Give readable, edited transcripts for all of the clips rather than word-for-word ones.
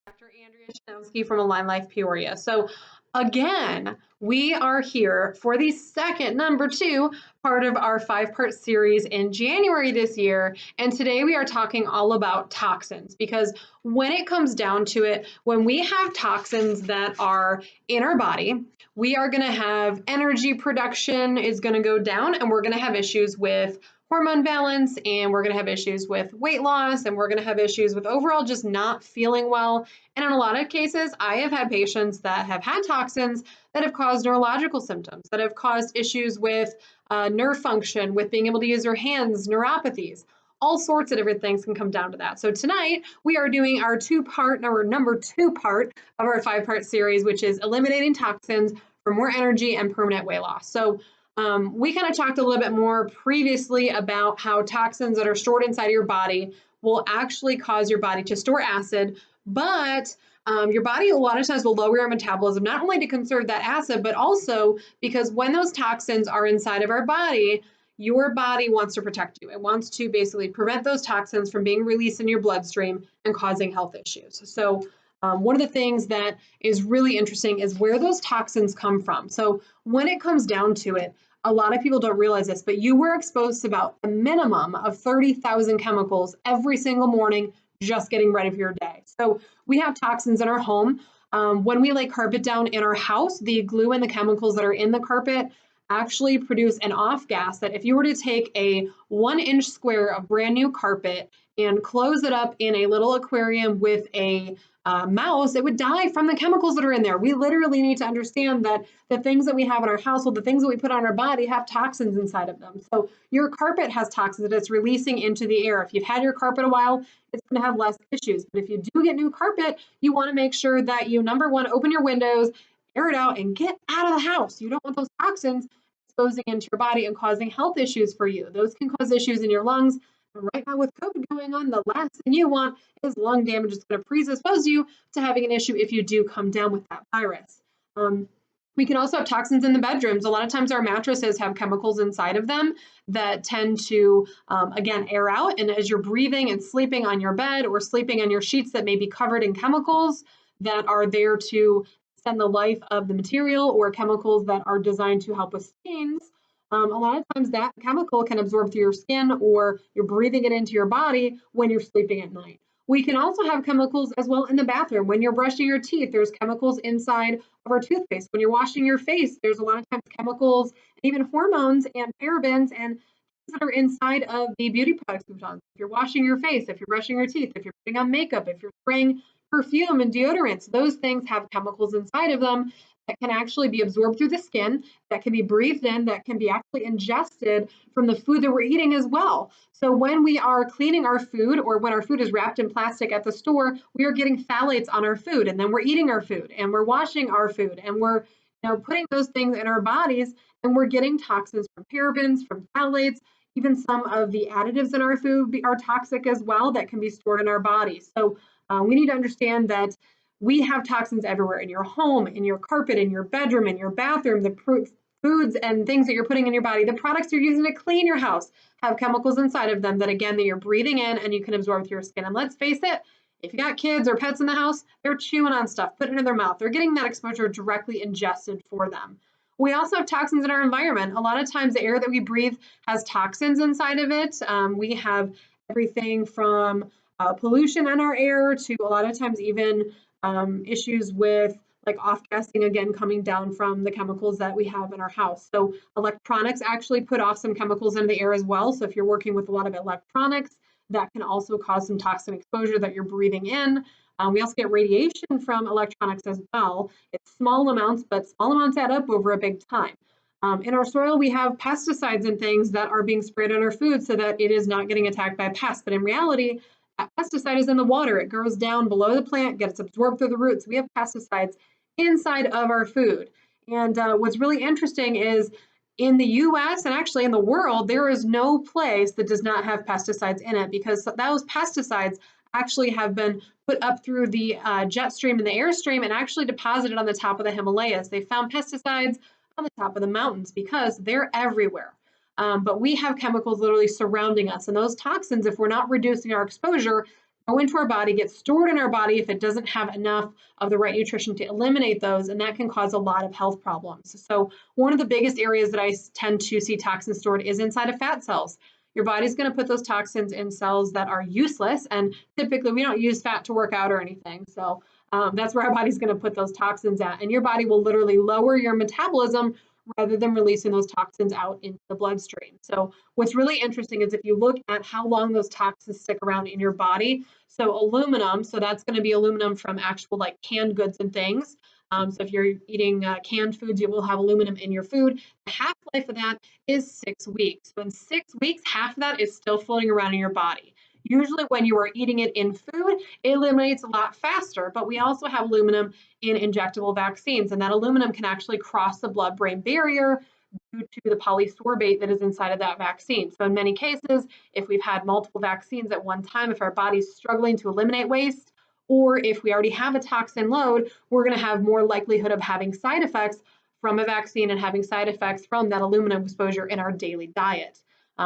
Dr. Andrea Schnowske from Align Life Peoria. So again, we are here for the second, number 2, part of our 5-part series in January this year. And today we are talking all about toxins, because when it comes down to it, when we have toxins that are in our body, we are going to have energy production is going to go down, and we're going to have issues with hormone balance, and we're going to have issues with weight loss, and we're going to have issues with overall just not feeling well. And in a lot of cases, I have had patients that have had toxins that have caused neurological symptoms, that have caused issues with nerve function, with being able to use their hands, neuropathies. All sorts of different things can come down to that. So tonight we are doing our number two part of our 5-part series, which is eliminating toxins for more energy and permanent weight loss. So we kind of talked a little bit more previously about how toxins that are stored inside your body will actually cause your body to store acid, but your body a lot of times will lower your metabolism, not only to conserve that acid, but also because when those toxins are inside of our body, your body wants to protect you. It wants to basically prevent those toxins from being released in your bloodstream and causing health issues. So one of the things that is really interesting is where those toxins come from. So when it comes down to it, a lot of people don't realize this, but you were exposed to about a minimum of 30,000 chemicals every single morning just getting ready for your day. So we have toxins in our home. When we lay carpet down in our house, the glue and the chemicals that are in the carpet actually produce an off gas that if you were to take a 1-inch square of brand new carpet and close it up in a little aquarium with a mouse, it would die from the chemicals that are in there. We literally need to understand that the things that we have in our household, the things that we put on our body have toxins inside of them. So your carpet has toxins that it's releasing into the air. If you've had your carpet a while, it's going to have less issues. But if you do get new carpet, you want to make sure that you, number one, open your windows, air it out, and get out of the house. You don't want those toxins exposing into your body and causing health issues for you. Those can cause issues in your lungs. And right now with COVID going on, the last thing you want is lung damage. It's going to predispose you to having an issue if you do come down with that virus. We can also have toxins in the bedrooms. A lot of times our mattresses have chemicals inside of them that tend to, again, air out. And as you're breathing and sleeping on your bed or sleeping on your sheets that may be covered in chemicals that are there to extend the life of the material, or chemicals that are designed to help with stains, a lot of times that chemical can absorb through your skin, or you're breathing it into your body when you're sleeping at night. We can also have chemicals as well in the bathroom. When you're brushing your teeth, there's chemicals inside of our toothpaste. When you're washing your face, there's a lot of times chemicals and even hormones and parabens and things that are inside of the beauty products we put on. If you're washing your face, if you're brushing your teeth, if you're putting on makeup, if you're spraying perfume and deodorants, those things have chemicals inside of them that can actually be absorbed through the skin, that can be breathed in, that can be actually ingested from the food that we're eating as well. So when we are cleaning our food, or when our food is wrapped in plastic at the store, we are getting phthalates on our food, and then we're eating our food, and we're washing our food, and we're putting those things in our bodies, and we're getting toxins from parabens, from phthalates. Even some of the additives in our food are toxic as well that can be stored in our bodies. So we need to understand that we have toxins everywhere, in your home, in your carpet, in your bedroom, in your bathroom. The foods and things that you're putting in your body, the products you're using to clean your house have chemicals inside of them that, again, that you're breathing in and you can absorb through your skin. And let's face it, if you got kids or pets in the house, they're chewing on stuff, putting it in their mouth. They're getting that exposure directly ingested for them. We also have toxins in our environment. A lot of times the air that we breathe has toxins inside of it. We have everything from pollution in our air to a lot of times even issues with like off-gassing, again, coming down from the chemicals that we have in our house. So electronics actually put off some chemicals in the air as well. So if you're working with a lot of electronics, that can also cause some toxin exposure that you're breathing in. We also get radiation from electronics as well. It's small amounts, but small amounts add up over a big time. In our soil, we have pesticides and things that are being sprayed on our food so that it is not getting attacked by pests. But in reality, that pesticide is in the water. It goes down below the plant, gets absorbed through the roots. We have pesticides inside of our food. And what's really interesting is in the US and actually in the world, there is no place that does not have pesticides in it, because those pesticides actually have been put up through the jet stream and the airstream and actually deposited on the top of the Himalayas. They found pesticides on the top of the mountains because they're everywhere. But we have chemicals literally surrounding us. And those toxins, if we're not reducing our exposure, go into our body, get stored in our body if it doesn't have enough of the right nutrition to eliminate those, and that can cause a lot of health problems. So one of the biggest areas that I tend to see toxins stored is inside of fat cells. Your body's going to put those toxins in cells that are useless, and typically we don't use fat to work out or anything. So that's where our body's going to put those toxins at, and your body will literally lower your metabolism rather than releasing those toxins out into the bloodstream. So what's really interesting is if you look at how long those toxins stick around in your body. So aluminum, so that's going to be aluminum from actual like canned goods and things. So if you're eating canned foods, you will have aluminum in your food. The half-life of that is 6 weeks. So in 6 weeks, half of that is still floating around in your body. Usually when you are eating it in food, it eliminates a lot faster, but we also have aluminum in injectable vaccines, and that aluminum can actually cross the blood-brain barrier due to the polysorbate that is inside of that vaccine. So in many cases, if we've had multiple vaccines at one time, if our body's struggling to eliminate waste, or if we already have a toxin load, we're going to have more likelihood of having side effects from a vaccine and having side effects from that aluminum exposure in our daily diet.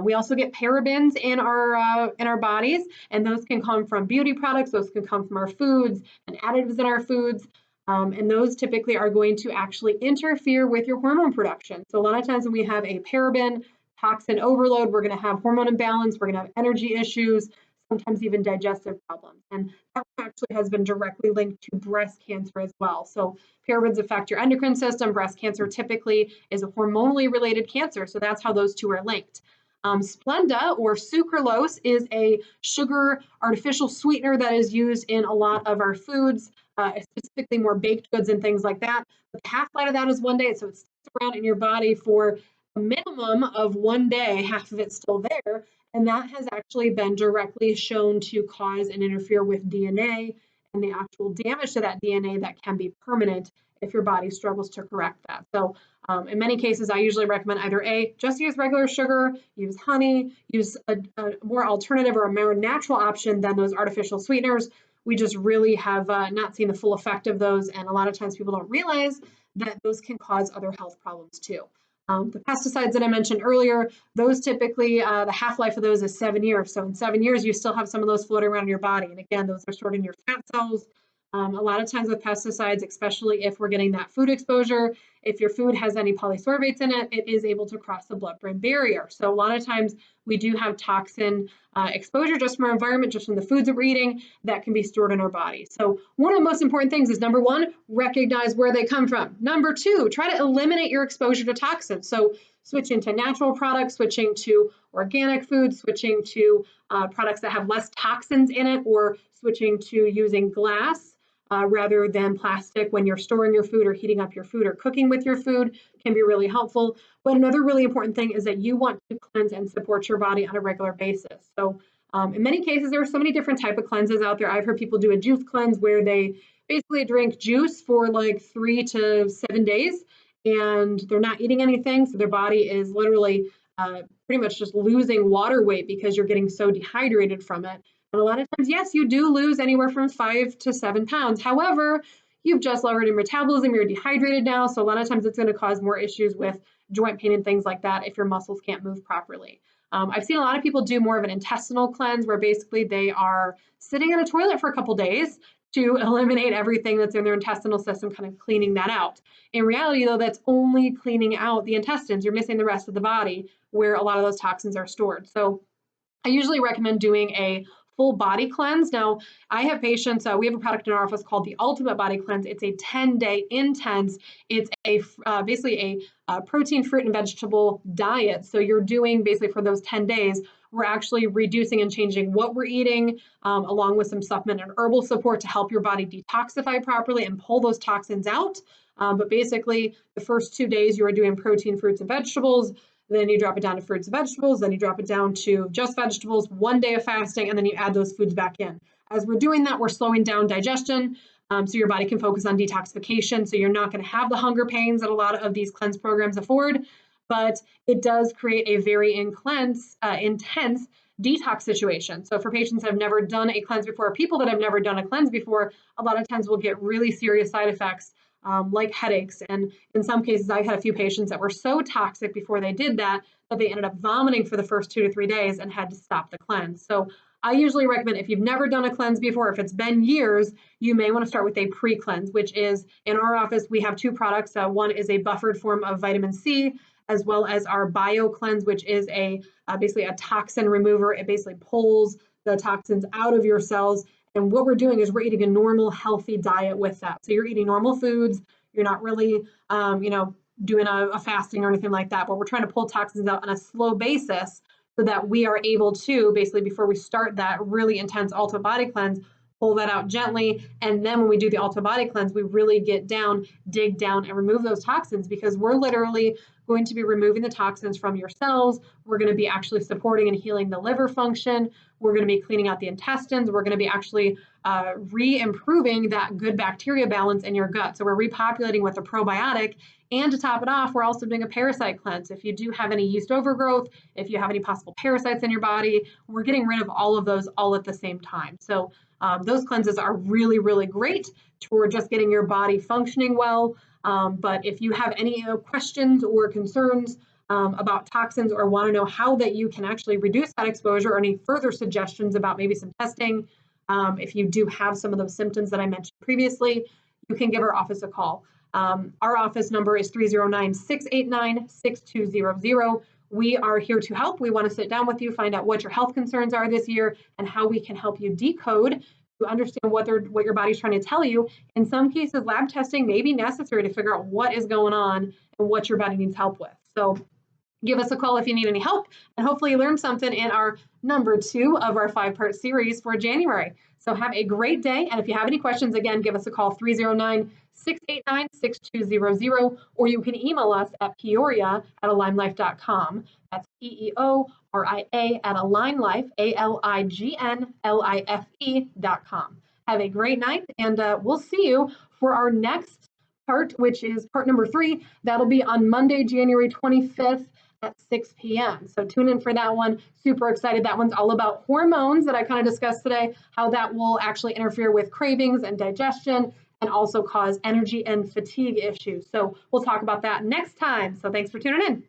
We also get parabens in our bodies, and those can come from beauty products, those can come from our foods and additives in our foods, and those typically are going to actually interfere with your hormone production. So a lot of times when we have a paraben toxin overload, we're going to have hormone imbalance, we're going to have energy issues, sometimes even digestive problems. And that actually has been directly linked to breast cancer as well. So parabens affect your endocrine system. Breast cancer typically is a hormonally related cancer. So that's how those two are linked. Splenda or sucralose is a sugar artificial sweetener that is used in a lot of our foods, specifically more baked goods and things like that. But the half-life of that is 1 day, so it sticks around in your body for a minimum of 1 day, half of it's still there, and that has actually been directly shown to cause and interfere with DNA and the actual damage to that DNA that can be permanent if your body struggles to correct that. So in many cases, I usually recommend either A, just use regular sugar, use honey, use a more alternative or a more natural option than those artificial sweeteners. We just really have not seen the full effect of those, and a lot of times people don't realize that those can cause other health problems too. The pesticides that I mentioned earlier, those typically, the half-life of those is 7 years. So in 7 years, you still have some of those floating around in your body. And again, those are stored in your fat cells. A lot of times with pesticides, especially if we're getting that food exposure, if your food has any polysorbates in it, it is able to cross the blood-brain barrier. So a lot of times we do have toxin exposure just from our environment, just from the foods that we're eating, that can be stored in our body. So one of the most important things is, number one, recognize where they come from. Number two, try to eliminate your exposure to toxins. So switching to natural products, switching to organic foods, switching to products that have less toxins in it, or switching to using glass rather than plastic when you're storing your food or heating up your food or cooking with your food can be really helpful. But another really important thing is that you want to cleanse and support your body on a regular basis. So in many cases, there are so many different types of cleanses out there. I've heard people do a juice cleanse where they basically drink juice for like 3 to 7 days and they're not eating anything. So their body is literally pretty much just losing water weight because you're getting so dehydrated from it. And a lot of times, yes, you do lose anywhere from 5 to 7 pounds. However, you've just lowered your metabolism, you're dehydrated now. So a lot of times it's going to cause more issues with joint pain and things like that if your muscles can't move properly. I've seen a lot of people do more of an intestinal cleanse where basically they are sitting in a toilet for a couple days to eliminate everything that's in their intestinal system, kind of cleaning that out. In reality, though, that's only cleaning out the intestines. You're missing the rest of the body where a lot of those toxins are stored. So I usually recommend doing a full body cleanse. Now, I have patients, we have a product in our office called the Ultimate Body Cleanse. It's a 10-day intense. It's a basically a protein, fruit, and vegetable diet. So you're doing basically for those 10 days, we're actually reducing and changing what we're eating, along with some supplement and herbal support to help your body detoxify properly and pull those toxins out. But basically, the first 2 days you are doing protein, fruits, and vegetables. Then you drop it down to fruits and vegetables, then you drop it down to just vegetables, 1 day of fasting, and then you add those foods back in. As we're doing that, we're slowing down digestion, so your body can focus on detoxification, so you're not going to have the hunger pains that a lot of these cleanse programs afford, but it does create a very intense detox situation. So for patients that have never done a cleanse before, or people that have never done a cleanse before, a lot of times will get really serious side effects like headaches. And in some cases, I had a few patients that were so toxic before they did that they ended up vomiting for the first 2 to 3 days and had to stop the cleanse. So I usually recommend, if you've never done a cleanse before, if it's been years, you may want to start with a pre-cleanse, which is, in our office, we have two products. One is a buffered form of vitamin C, as well as our bio cleanse, which is basically a toxin remover. It basically pulls the toxins out of your cells. And what we're doing is we're eating a normal, healthy diet with that. So you're eating normal foods. You're not really, doing a fasting or anything like that, but we're trying to pull toxins out on a slow basis so that we are able to, basically, before we start that really intense Alta body cleanse, pull that out gently. And then when we do the Alta body cleanse, we really dig down and remove those toxins, because we're literally going to be removing the toxins from your cells. We're going to be actually supporting and healing the liver function. We're going to be cleaning out the intestines. We're going to be actually re-improving that good bacteria balance in your gut. So we're repopulating with a probiotic. And to top it off, we're also doing a parasite cleanse. If you do have any yeast overgrowth, if you have any possible parasites in your body, we're getting rid of all of those all at the same time. So those cleanses are really, really great toward just getting your body functioning well. But if you have any questions or concerns about toxins, or want to know how that you can actually reduce that exposure, or any further suggestions about maybe some testing, if you do have some of those symptoms that I mentioned previously, you can give our office a call. Our office number is 309-689-6200. We are here to help. We want to sit down with you, find out what your health concerns are this year, and how we can help you decode to understand what your body's trying to tell you. In some cases, lab testing may be necessary to figure out what is going on and what your body needs help with. So give us a call if you need any help, and hopefully you learned something in our number 2 of our 5-part series for January. So have a great day. And if you have any questions, again, give us a call, 309-689-6200, or you can email us at peoria@alignlife.com. That's PEORIA@alignlife, ALIGNLIFE.com. Have a great night, and we'll see you for our next part, which is part number 3. That'll be on Monday, January 25th at 6 p.m. So tune in for that one. Super excited. That one's all about hormones that I kind of discussed today, how that will actually interfere with cravings and digestion, and also cause energy and fatigue issues. So we'll talk about that next time. So thanks for tuning in.